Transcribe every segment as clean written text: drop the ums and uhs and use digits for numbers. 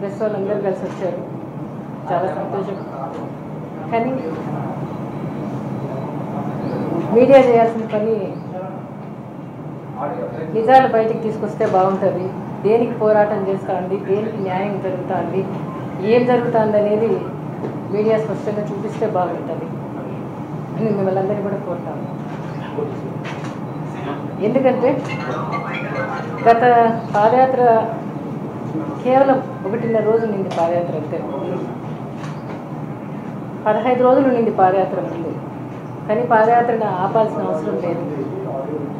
Press వాళ్ళందరూ కలిసి వచ్చారు, చాలా సంతోషం. కానీ మీడియా చేయాల్సిన పని నిజాలు బయటికి తీసుకొస్తే బాగుంటుంది. దేనికి పోరాటం చేస్తుంది, దేనికి న్యాయం జరుగుతుంది, ఏం జరుగుతుంది అనేది మీడియా స్పష్టంగా చూపిస్తే బాగుంటుంది అని మిమ్మల్ని అందరినీ కూడా కోరుతాము. ఎందుకంటే గత పాదయాత్ర కేవలం 1.5 రోజులు నిండి పాదయాత్ర అంతే, 15 రోజులు నిండి పాదయాత్ర ఉంది. కానీ పాదయాత్రను ఆపాల్సిన అవసరం లేదు.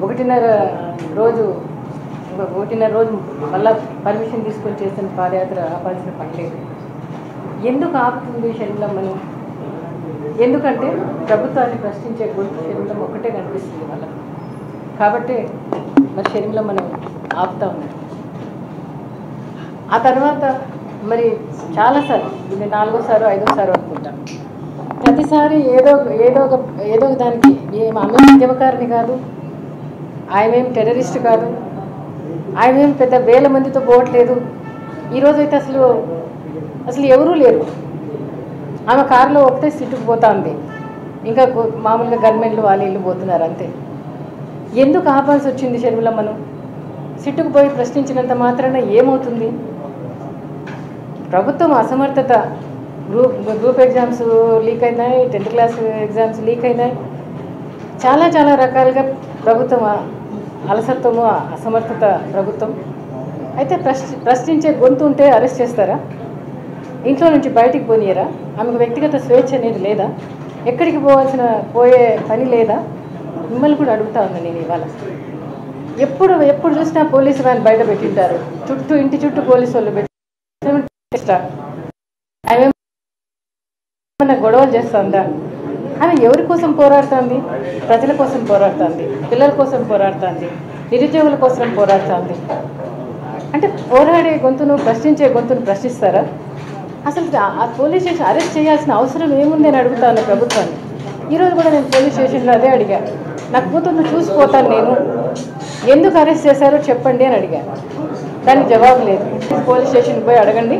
1.5 రోజు మళ్ళా పర్మిషన్ తీసుకొని చేసిన పాదయాత్ర ఆపాల్సిన పని లేదు. ఎందుకు ఆపుతుంది షర్మిలమ్మను? ఎందుకంటే ప్రభుత్వాన్ని ప్రశ్నించే గొంతు షర్మిలమ్మ ఒక్కటే కనిపిస్తుంది వాళ్ళకు. కాబట్టి మరి షర్మిలమ్మను ఆపుతా ఉన్నారు. ఆ తర్వాత మరి చాలాసార్లు, ఇది 4వ సారో 5వ సారో అనుకుంటాను, ప్రతిసారి ఏదో ఒక దానికి ఆమె ఉద్యమకారిని కాదు, ఆయనేం టెర్రరిస్ట్ కాదు, ఆయనేం పెద్ద వేల మందితో పోవట్లేదు. ఈరోజైతే అసలు ఎవరూ లేరు. ఆమె కారులో ఒకటే సిట్టుకు పోతా ఉంది, ఇంకా మామూలుగా గవర్నమెంట్లు వాళ్ళు ఇల్లు పోతున్నారు అంతే. ఎందుకు ఆపాల్సి వచ్చింది షర్మిలమ్మను? సిట్టుకు పోయి ప్రశ్నించినంత మాత్రాన ఏమవుతుంది? ప్రభుత్వం అసమర్థత, గ్రూప్ ఎగ్జామ్స్ లీక్ అయినాయి, 10th క్లాస్ ఎగ్జామ్స్ లీక్ అయినాయి, చాలా రకాలుగా ప్రభుత్వం అలసత్వము, అసమర్థత ప్రభుత్వం. అయితే ప్రశ్నించే గొంతు ఉంటే అరెస్ట్ చేస్తారా? ఇంట్లో నుంచి బయటికి పోనీయరా? ఆమెకు వ్యక్తిగత స్వేచ్ఛ అనేది లేదా? ఎక్కడికి పోయే పని లేదా? మిమ్మల్ని కూడా అడుగుతా ఉన్నా నేను ఇవాళ. ఎప్పుడు చూసినా పోలీసు వ్యాన్ బయట పెట్టింటారు, ఇంటి చుట్టూ పోలీసు వాళ్ళు పెట్టి ఏమైనా గొడవలు చేస్తుందా? ఆమె ఎవరి కోసం పోరాడుతుంది? ప్రజల కోసం పోరాడుతుంది, పిల్లల కోసం పోరాడుతుంది, నిరుద్యోగుల కోసం పోరాడుతుంది. అంటే పోరాడే గొంతును, ప్రశ్నించే గొంతును ప్రశ్నిస్తారా? అసలు ఆ పోలీస్ స్టేషన్ అరెస్ట్ చేయాల్సిన అవసరం ఏముంది అని అడుగుతాను ప్రభుత్వాన్ని. ఈరోజు కూడా నేను పోలీస్ స్టేషన్లో అదే అడిగా, నా కూతుర్ను చూసిపోతాను నేను, ఎందుకు అరెస్ట్ చేశారో చెప్పండి అని అడిగాను. దానికి జవాబు లేదు. పోలీస్ స్టేషన్కి పోయి అడగండి,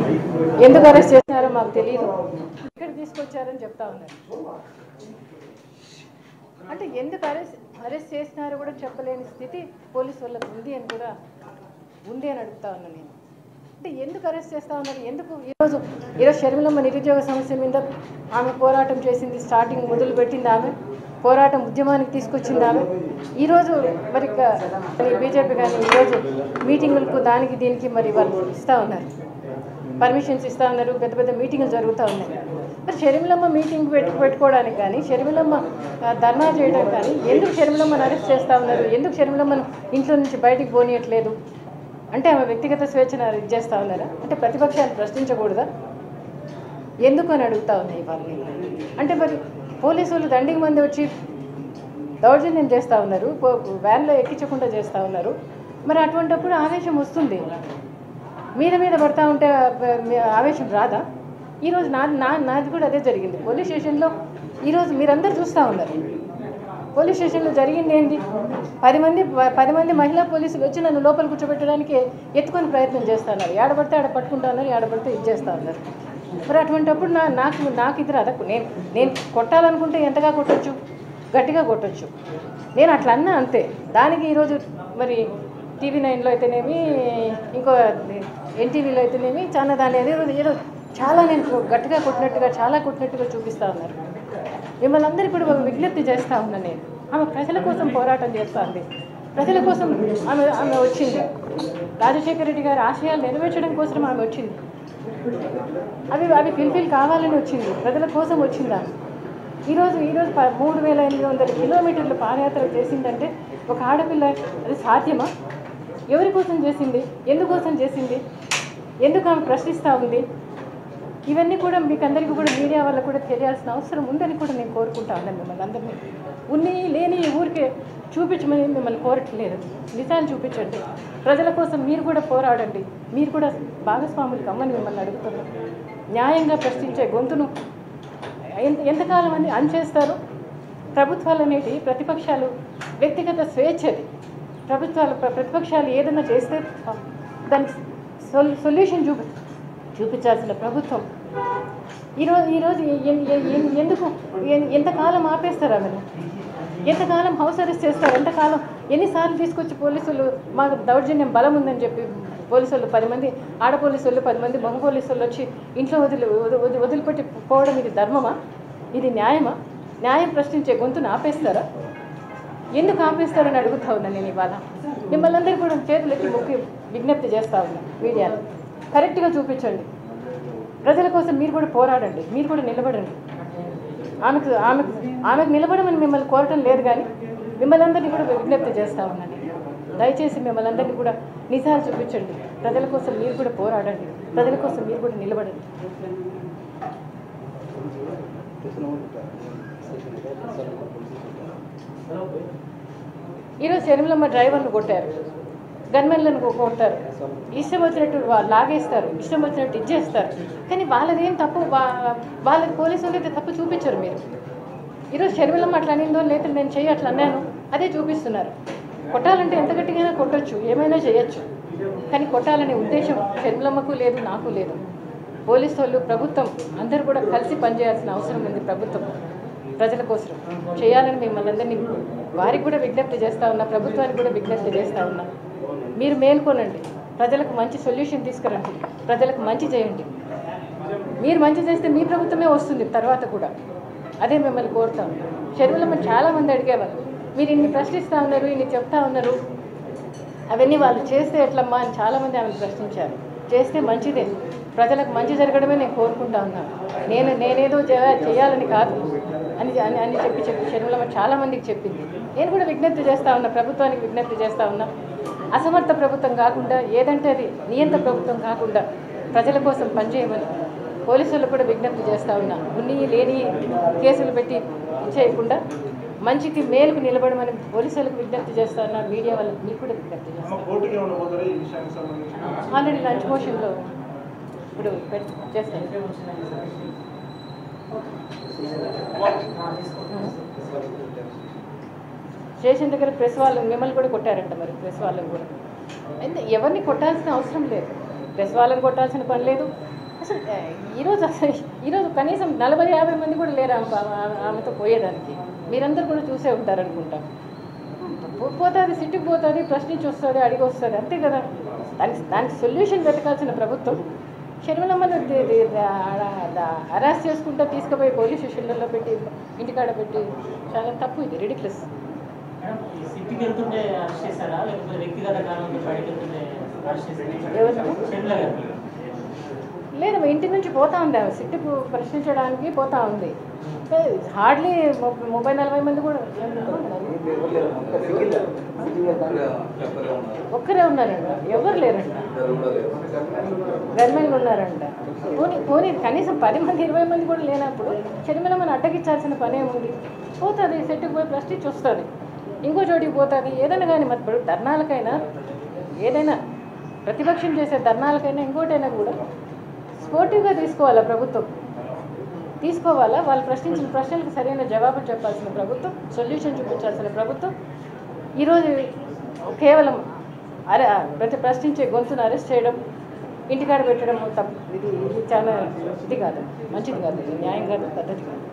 ఎందుకు అరెస్ట్ చేసినారో మాకు తెలియదు, ఇక్కడ తీసుకొచ్చారని చెప్తా ఉన్నారు. అంటే ఎందుకు అరెస్ట్ చేసినారో కూడా చెప్పలేని స్థితి పోలీసు వాళ్ళకు ఉంది అని అడుగుతా ఉన్నాను నేను. అంటే ఎందుకు అరెస్ట్ చేస్తూ ఉన్నారు? ఎందుకు ఈరోజు షర్మిలమ్మ నిరుద్యోగ సమస్య మీద ఆమె పోరాటం చేసింది, స్టార్టింగ్ మొదలుపెట్టింది ఆమె, పోరాటం ఉద్యమానికి తీసుకొచ్చింది ఆమె. ఈరోజు మరి బీజేపీ కానీ ఈరోజు మీటింగులకు దానికి దీనికి మరి వాళ్ళు ఇస్తూ ఉన్నారు, పర్మిషన్స్ ఇస్తూ ఉన్నారు, పెద్ద మీటింగులు జరుగుతూ ఉన్నాయి. మరి షర్మిలమ్మ మీటింగ్ పెట్టుకోవడానికి కానీ, షర్మిలమ్మ ధర్నా చేయడం కానీ ఎందుకు షర్మిలమ్మను అరెస్ట్ చేస్తూ ఉన్నారు? ఎందుకు షర్మిలమ్మను ఇంట్లో నుంచి బయటికి పోనీయట్లేదు? అంటే ఆమె వ్యక్తిగత స్వేచ్ఛను ఇది చేస్తూ ఉన్నారా? అంటే ప్రతిపక్షాలు ప్రశ్నించకూడదా? ఎందుకు అని అడుగుతూ ఉన్నాయి వాళ్ళని. అంటే మరి పోలీసు వాళ్ళు దండికి మంది వచ్చి దౌర్జన్యం చేస్తూ ఉన్నారు, వ్యాన్లో ఎక్కించకుండా చేస్తూ ఉన్నారు. మరి అటువంటిప్పుడు ఆవేశం వస్తుంది, మీద పడతా ఉంటే ఆవేశం రాదా? ఈరోజు నాది కూడా అదే జరిగింది పోలీస్ స్టేషన్లో. ఈరోజు మీరందరూ చూస్తూ ఉన్నారు పోలీస్ స్టేషన్లో జరిగింది ఏంటి? 10 మంది మహిళా పోలీసులు వచ్చి నన్ను లోపల కూర్చోబెట్టడానికి ఎత్తుకొని ప్రయత్నం చేస్తున్నారు. ఏడబడితే ఆడ పట్టుకుంటా ఉన్నారు, ఏడబడితే ఇది చేస్తూ ఉన్నారు. మరి అటువంటిప్పుడు నాకు ఇది రాదా? నేను కొట్టాలనుకుంటే ఎంతగా కొట్టచ్చు, గట్టిగా కొట్టచ్చు. నేను అట్లా అన్నా అంతే. దానికి ఈరోజు మరి TV9లో అయితేనేమి, ఇంకో NTVలో అయితేనేమి చాలా దాని ఏదో చాలా నేను గట్టిగా కొట్టినట్టుగా చూపిస్తూ ఉన్నారు. మిమ్మల్ని అందరూ ఇప్పుడు ఒక విజ్ఞప్తి చేస్తూ ఉన్నాను నేను. ఆమె ప్రజల కోసం పోరాటం చేస్తుంది, ప్రజల కోసం ఆమె వచ్చింది. రాజశేఖర రెడ్డి గారి ఆశయాలు నెరవేర్చడం కోసం ఆమె వచ్చింది. అవి ఫిల్ఫిల్ కావాలని వచ్చింది, ప్రజల కోసం వచ్చింది ఆమె. ఈరోజు 3800 కిలోమీటర్లు పాదయాత్ర చేసిందంటే ఒక ఆడపిల్ల, అది సాధ్యమా? ఎవరి కోసం చేసింది? ఎందుకోసం చేసింది? ఎందుకు ఆమె ప్రశ్నిస్తూ ఉంది? ఇవన్నీ కూడా మీకు అందరికీ కూడా మీడియా వల్ల కూడా తెలియాల్సిన అవసరం ఉందని కూడా నేను కోరుకుంటా ఉన్నాను. మిమ్మల్ని అందరినీ ఉన్ని లేని ఊరికే చూపించమని మిమ్మల్ని కోరట్లేదు, నిజాలు చూపించండి. ప్రజల కోసం మీరు కూడా పోరాడండి, మీరు కూడా భాగస్వాములు కమ్మని మిమ్మల్ని అడుగుతున్నారు. న్యాయంగా ప్రశ్నించే గొంతును ఎంతకాలం అని అణచేస్తారు? ప్రభుత్వాలు అనేవి ప్రతిపక్షాలు వ్యక్తిగత స్వేచ్ఛది. ప్రతిపక్షాలు ఏదైనా చేస్తే దానికి సొల్యూషన్ చూపించాల్సిన ప్రభుత్వం ఈరోజు ఎందుకు ఎంతకాలం ఆపేస్తారు ఆమెను? ఎంతకాలం హౌస్ అరెస్ట్ చేస్తారు? ఎంతకాలం ఎన్నిసార్లు తీసుకొచ్చి పోలీసులు మాకు దౌర్జన్యం బలం ఉందని చెప్పి పోలీసులు 10 మంది ఆడ పోలీసులు 10 మంది మగ పోలీసులు వచ్చి ఇంట్లో వదిలిపెట్టి పోవడం ఇది ధర్మమా? ఇది న్యాయమా? న్యాయం ప్రశ్నించే గొంతును ఆపేస్తారా? ఎందుకు ఆపేస్తారని అడుగుతా ఉన్నా నేను ఇవాళ. మిమ్మల్ని అందరూ కూడా చేతులెత్తి మొక్కి విజ్ఞప్తి చేస్తా ఉన్నా, మీడియాలో కరెక్ట్గా చూపించండి. ప్రజల కోసం మీరు కూడా పోరాడండి, మీరు కూడా నిలబడండి. ఆమెకు నిలబడమని మిమ్మల్ని కోరటం లేదు, కానీ మిమ్మల్ని అందరినీ కూడా విజ్ఞప్తి చేస్తూ ఉన్నాను. దయచేసి మిమ్మల్ని అందరినీ కూడా నిజాలు చూపించండి. ప్రజల కోసం మీరు కూడా పోరాడండి, ప్రజల కోసం మీరు కూడా నిలబడండి. ఈరోజు షర్మిలమ్మ డ్రైవర్ను కొట్టారు, గన్మెన్లను కొట్టారు, ఇష్టం వచ్చినట్టు లాగేస్తారు, ఇష్టం వచ్చినట్టు ఇచ్చేస్తారు. కానీ వాళ్ళదేం తప్పు, వాళ్ళకి పోలీసులు అయితే తప్పు చూపించరు. మీరు ఈరోజు షర్మిలమ్మ అట్లా అనిందో లేదా నేను చెయ్యి అట్లా అన్నాను అదే చూపిస్తున్నారు. కొట్టాలంటే ఎంత గట్టిగా కొట్టచ్చు, ఏమైనా చేయొచ్చు, కానీ కొట్టాలనే ఉద్దేశం షర్మిలమ్మకు లేదు, నాకు లేదు. పోలీసు వాళ్ళు, ప్రభుత్వం అందరూ కూడా కలిసి పనిచేయాల్సిన అవసరం ఉంది. ప్రభుత్వం ప్రజల కోసం చేయాలని మిమ్మల్ని అందరినీ వారికి కూడా విజ్ఞప్తి చేస్తూ ఉన్నా, ప్రభుత్వానికి కూడా విజ్ఞప్తి చేస్తూ ఉన్నా. మీరు మేల్కొనండి, ప్రజలకు మంచి సొల్యూషన్ తీసుకురండి, ప్రజలకు మంచి చేయండి. మీరు మంచి చేస్తే మీ ప్రభుత్వమే వస్తుంది తర్వాత కూడా. అదే మిమ్మల్ని కోరుతాం. షర్మిలమ్మ చాలామంది అడిగేవారు, మీరు ఇన్ని ప్రశ్నిస్తూ ఉన్నారు, ఇన్ని చెప్తా ఉన్నారు, అవన్నీ వాళ్ళు చేస్తే ఎట్లమ్మా అని చాలామంది ఆమెను ప్రశ్నించారు. చేస్తే మంచిదే, ప్రజలకు మంచి జరగడమే నేను కోరుకుంటా ఉన్నాను. నేనేదో చేయాలని కాదు అని చెప్పి షర్మిలమ్మ చాలామందికి చెప్పింది. నేను కూడా విజ్ఞప్తి చేస్తూ ఉన్నా, ప్రభుత్వానికి విజ్ఞప్తి చేస్తూ ఉన్నా. అసమర్థ ప్రభుత్వం కాకుండా, ఏదంటే అది నియంత ప్రభుత్వం కాకుండా ప్రజల కోసం పనిచేయమని పోలీసులకు కూడా విజ్ఞప్తి చేస్తూ ఉన్నా. ఉన్ని లేని కేసులు పెట్టి చేయకుండా మంచికి మేలుకు నిలబడమని పోలీసులకు విజ్ఞప్తి చేస్తా ఉన్నా. మీడియా వాళ్ళకి మీకు కూడా విజ్ఞప్తి చేస్తాను. ఆల్రెడీ లంచ్ మోషన్లో ఇప్పుడు చేస్తాను. స్టేషన్ దగ్గర ప్రెస్ వాళ్ళు మిమ్మల్ని కూడా కొట్టారంట. మరి ప్రెస్ వాళ్ళని కూడా అయితే ఎవరిని కొట్టాల్సిన అవసరం లేదు, ప్రెస్ వాళ్ళని కొట్టాల్సిన పని లేదు. అసలు ఈరోజు కనీసం 40-50 మంది కూడా లేరు ఆమెతో పోయేదానికి. మీరందరూ కూడా చూసే ఉంటారనుకుంటా. పోతుంది, సిట్టుకు పోతుంది, ప్రశ్నించి వస్తుంది, అడిగి వస్తుంది, అంతే కదా. దానికి సొల్యూషన్ వెతకాల్సిన ప్రభుత్వం షర్మిలమ్మను అరెస్ట్ చేసుకుంటా తీసుకుపోయి పోలీస్ స్టేషన్లలో పెట్టి ఇంటికాడ పెట్టి చాలా తప్పు. ఇది రిడిక్యులస్. లేదు, ఇంటి నుంచి పోతా ఉంది ఆమె, సిట్టుకు ప్రశ్నించడానికి పోతా ఉంది. హార్డ్లీ 30-40 మంది కూడా ఒక్కరే ఉన్నారంట, ఎవరు లేరంట, గవర్నమెంట్ ఉన్నారంట. పోనీ కనీసం 10 మంది 20 మంది కూడా లేనప్పుడు షర్మిలమ్మని అడ్డగించాల్సిన పని ఏముంది? పోతుంది, సెట్టుకు పోయి ప్రశ్నించి వస్తుంది, ఇంకో చోటికి పోతుంది. ఏదైనా కానీ మరి ఇప్పుడు ధర్నాలకైనా, ఏదైనా ప్రతిపక్షం చేసే ధర్నాలకైనా ఇంకోటైనా కూడా స్పోర్టివ్గా తీసుకోవాలా ప్రభుత్వం, తీసుకోవాలా. వాళ్ళు ప్రశ్నించిన ప్రశ్నలకు సరైన జవాబులు చెప్పాల్సిన ప్రభుత్వం, సొల్యూషన్ చూపించాల్సిన ప్రభుత్వం. ఈరోజు కేవలం ప్రశ్నించే గొంతును అరెస్ట్ చేయడం, ఇంటికాడ పెట్టడం తప్పు. ఇది చాలా ఇది కాదు, మంచిది కాదు, ఇది న్యాయం కాదు, పద్ధతి కాదు.